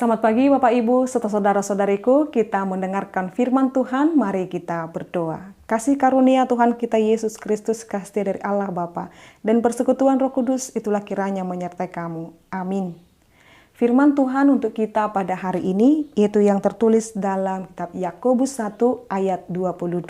Selamat pagi Bapak Ibu serta saudara-saudariku, kita mendengarkan firman Tuhan, mari kita berdoa. Kasih karunia Tuhan kita Yesus Kristus, kasih dari Allah Bapa dan persekutuan Roh Kudus itulah kiranya menyertai kamu. Amin. Firman Tuhan untuk kita pada hari ini yaitu yang tertulis dalam kitab Yakobus 1 ayat 22.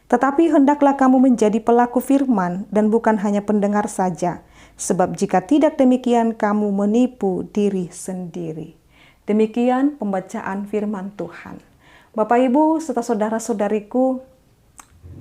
Tetapi hendaklah kamu menjadi pelaku firman dan bukan hanya pendengar saja, sebab jika tidak demikian kamu menipu diri sendiri. Demikian pembacaan firman Tuhan. Bapak Ibu serta saudara-saudariku,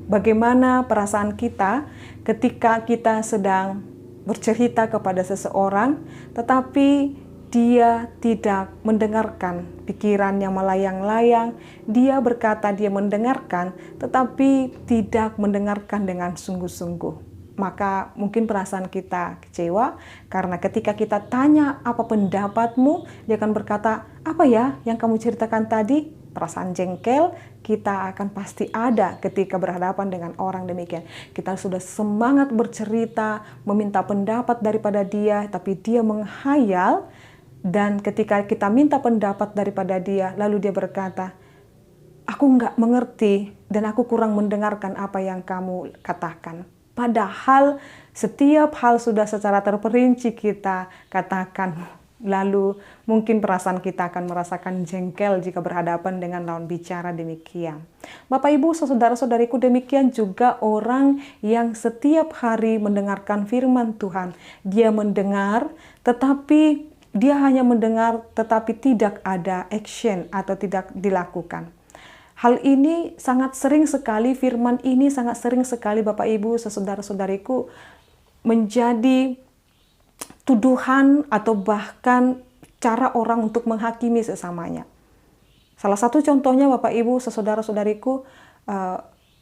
bagaimana perasaan kita ketika kita sedang bercerita kepada seseorang tetapi dia tidak mendengarkan, pikiran yang melayang-layang, dia berkata dia mendengarkan tetapi tidak mendengarkan dengan sungguh-sungguh. Maka mungkin perasaan kita kecewa karena ketika kita tanya apa pendapatmu, dia akan berkata, apa ya yang kamu ceritakan tadi? Perasaan jengkel kita akan pasti ada ketika berhadapan dengan orang demikian. Kita sudah semangat bercerita, meminta pendapat daripada dia, tapi dia menghayal. Dan ketika kita minta pendapat daripada dia, lalu dia berkata, aku nggak mengerti dan aku kurang mendengarkan apa yang kamu katakan. Padahal setiap hal sudah secara terperinci kita katakan. Lalu mungkin perasaan kita akan merasakan jengkel jika berhadapan dengan lawan bicara demikian. Bapak Ibu, saudara-saudariku, demikian juga orang yang setiap hari mendengarkan firman Tuhan. Dia mendengar tetapi dia hanya mendengar tetapi tidak ada action atau tidak dilakukan. Hal ini sangat sering sekali, firman ini sangat sering sekali Bapak Ibu, saudara-saudariku, menjadi tuduhan atau bahkan cara orang untuk menghakimi sesamanya. Salah satu contohnya Bapak Ibu, saudara-saudariku,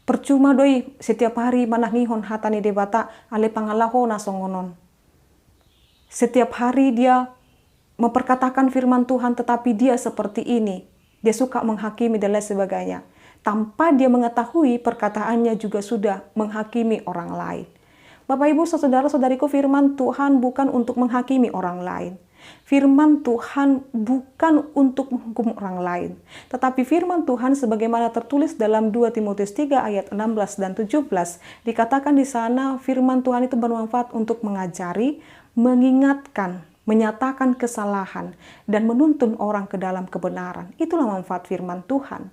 percuma doi setiap hari manahihon hatani debata ale pangalaho nasongonon. Setiap hari dia memperkatakan firman Tuhan tetapi dia seperti ini. Dia suka menghakimi dan lain sebagainya. Tanpa dia mengetahui perkataannya juga sudah menghakimi orang lain. Bapak Ibu saudara-saudariku, firman Tuhan bukan untuk menghakimi orang lain. Firman Tuhan bukan untuk menghukum orang lain. Tetapi firman Tuhan sebagaimana tertulis dalam 2 Timotius 3 ayat 16 dan 17. Dikatakan di sana firman Tuhan itu bermanfaat untuk mengajari, mengingatkan, menyatakan kesalahan, dan menuntun orang ke dalam kebenaran. Itulah manfaat firman Tuhan.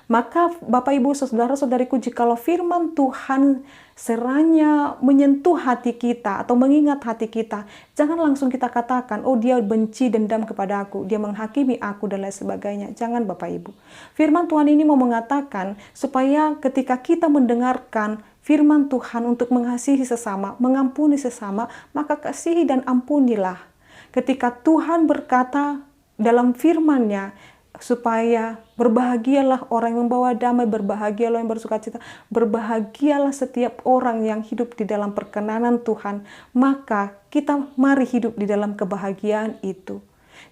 Maka Bapak Ibu saudara-saudariku, jikalau firman Tuhan seranya menyentuh hati kita atau mengingat hati kita, jangan langsung kita katakan, oh dia benci dendam kepada aku, dia menghakimi aku dan lain sebagainya. Jangan Bapak Ibu. Firman Tuhan ini mau mengatakan supaya ketika kita mendengarkan firman Tuhan untuk mengasihi sesama, mengampuni sesama, maka kasihi dan ampunilah. Ketika Tuhan berkata dalam firman-Nya supaya berbahagialah orang yang membawa damai, berbahagialah yang bersukacita, berbahagialah setiap orang yang hidup di dalam perkenanan Tuhan, maka kita mari hidup di dalam kebahagiaan itu.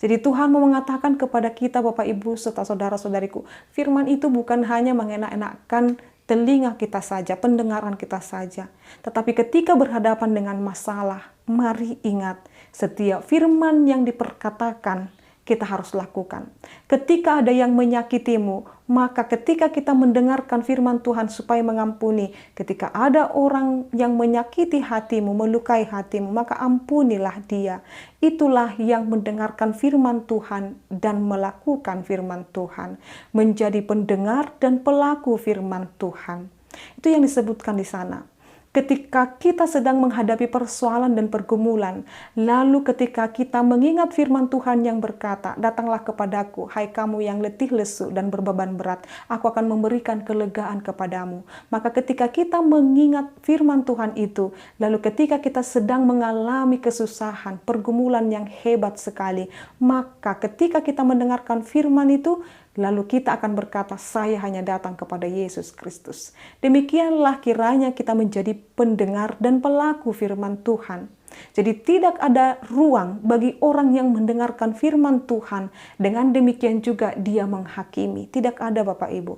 Jadi Tuhan mau mengatakan kepada kita Bapak Ibu serta saudara-saudariku, firman itu bukan hanya mengenak-enakkan telinga kita saja, pendengaran kita saja. Tetapi ketika berhadapan dengan masalah, mari ingat setiap firman yang diperkatakan kita harus lakukan. Ketika ada yang menyakitimu, maka ketika kita mendengarkan firman Tuhan supaya mengampuni, ketika ada orang yang menyakiti hatimu, melukai hatimu, maka ampunilah dia. Itulah yang mendengarkan firman Tuhan dan melakukan firman Tuhan, menjadi pendengar dan pelaku firman Tuhan. Itu yang disebutkan di sana. Ketika kita sedang menghadapi persoalan dan pergumulan, lalu ketika kita mengingat firman Tuhan yang berkata, datanglah kepadaku, hai kamu yang letih lesu dan berbeban berat, aku akan memberikan kelegaan kepadamu. Maka ketika kita mengingat firman Tuhan itu, lalu ketika kita sedang mengalami kesusahan, pergumulan yang hebat sekali, maka ketika kita mendengarkan firman itu, lalu kita akan berkata, saya hanya datang kepada Yesus Kristus. Demikianlah kiranya kita menjadi pendengar dan pelaku firman Tuhan. Jadi tidak ada ruang bagi orang yang mendengarkan firman Tuhan. Dengan demikian juga dia menghakimi. Tidak ada Bapak Ibu.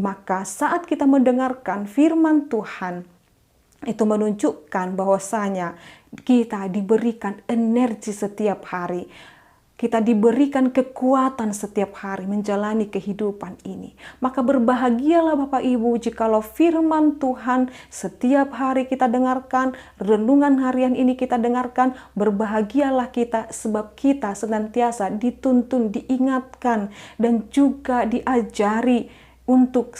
Maka saat kita mendengarkan firman Tuhan, itu menunjukkan bahwasanya kita diberikan energi setiap hari. kita diberikan kekuatan setiap hari menjalani kehidupan ini. Maka berbahagialah Bapak Ibu jikalau firman Tuhan setiap hari kita dengarkan, renungan harian ini kita dengarkan, berbahagialah kita sebab kita senantiasa dituntun, diingatkan, dan juga diajari untuk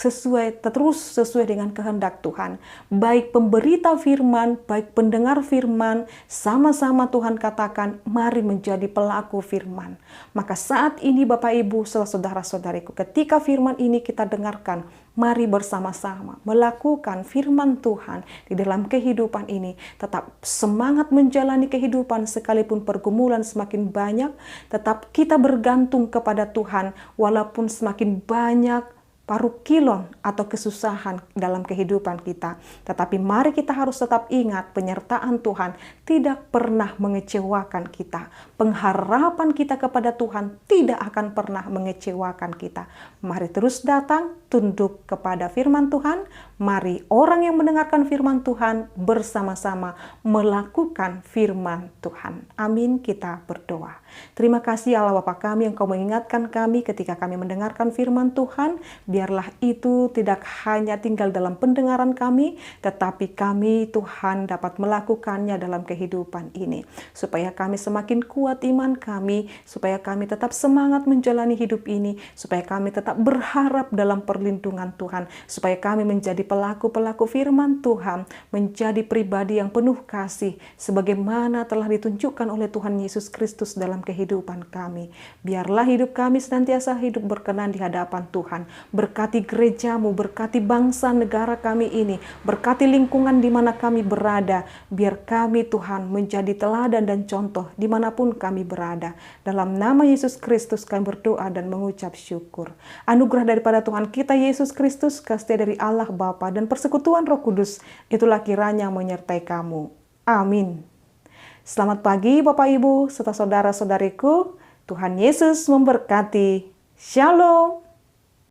terus sesuai dengan kehendak Tuhan. Baik pemberita firman, baik pendengar firman, sama-sama Tuhan katakan, mari menjadi pelaku firman. Maka saat ini Bapak Ibu, saudara-saudariku, ketika firman ini kita dengarkan, mari bersama-sama melakukan firman Tuhan di dalam kehidupan ini. Tetap semangat menjalani kehidupan sekalipun pergumulan semakin banyak, tetap kita bergantung kepada Tuhan walaupun semakin banyak paruh kilon atau kesusahan dalam kehidupan kita. Tetapi mari kita harus tetap ingat penyertaan Tuhan tidak pernah mengecewakan kita. Pengharapan kita kepada Tuhan tidak akan pernah mengecewakan kita. Mari terus datang, tunduk kepada firman Tuhan. Mari orang yang mendengarkan firman Tuhan bersama-sama melakukan firman Tuhan. Amin, kita berdoa. Terima kasih Allah Bapa kami yang Kau mengingatkan kami ketika kami mendengarkan firman Tuhan. Biarlah itu tidak hanya tinggal dalam pendengaran kami, tetapi kami Tuhan dapat melakukannya dalam kehidupan ini. Supaya kami semakin kuat iman kami, supaya kami tetap semangat menjalani hidup ini, supaya kami tetap berharap dalam perlindungan Tuhan, supaya kami menjadi pelaku-pelaku firman Tuhan, menjadi pribadi yang penuh kasih, sebagaimana telah ditunjukkan oleh Tuhan Yesus Kristus dalam kehidupan kami. Biarlah hidup kami senantiasa hidup berkenan di hadapan Tuhan. Berkati gerejamu, berkati bangsa negara kami ini, berkati lingkungan di mana kami berada. Biar kami Tuhan menjadi teladan dan contoh dimanapun kami berada. Dalam nama Yesus Kristus kami berdoa dan mengucap syukur. Anugerah daripada Tuhan kita Yesus Kristus, kasih dari Allah Bapa dan persekutuan Roh Kudus, itulah kiranya menyertai kamu. Amin. Selamat pagi Bapak Ibu serta saudara-saudariku. Tuhan Yesus memberkati. Shalom.